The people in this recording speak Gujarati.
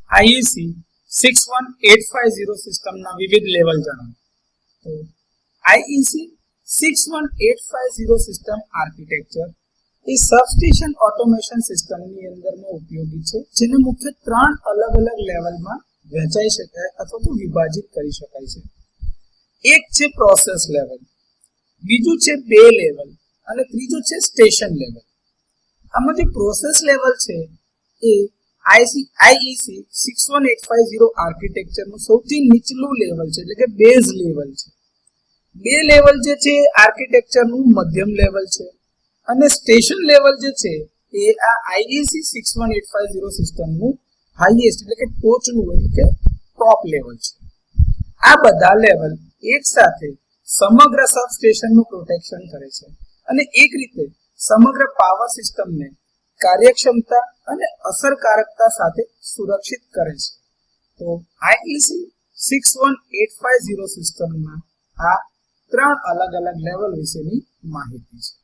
આઈઈસી 61850 સિસ્ટમના વિવિધ લેવલ જણાવો. તો આઈઈસી 61850 સિસ્ટમ આર્કિટેક્ચર એ સબસ્ટેશન ઓટોમેશન સિસ્ટમની અંદરમાં ઉપયોગી છે, જેને મુખ્ય 3 અલગ અલગ લેવલમાં વહેંચાઈ શકાય અથવા તો વિભાજિત કરી શકાય છે. એક છે પ્રોસેસ લેવલ, બીજું છે બે લેવલ અને ત્રીજું છે સ્ટેશન લેવલ. આમાં જે પ્રોસેસ લેવલ છે એ આઈઈસી 61850 આર્કિટેક્ચરનું સૌથી નીચલું લેવલ છે, એટલે કે બેઝ લેવલ છે. બે લેવલ જે છે આર્કિટેક્ચરનું મધ્યમ લેવલ છે અને સ્ટેશન લેવલ જે છે એ આ આઈઈસી 61850 સિસ્ટમનું હાઈએસ્ટ એટલે કે ટોચનું એટલે કે ટોપ લેવલ છે. આ બધા લેવલ એક સાથે સમગ્ર સબસ્ટેશનનું પ્રોટેક્શન કરે છે અને એક રીતે સમગ્ર પાવર સિસ્ટમને કાર્યક્ષમતા અને અસરકારકતા સાથે સુરક્ષિત કરે છે. તો આઈઈસી 61850 સિસ્ટમના આ 3 અલગ અલગ લેવલ વિશેની માહિતી છે.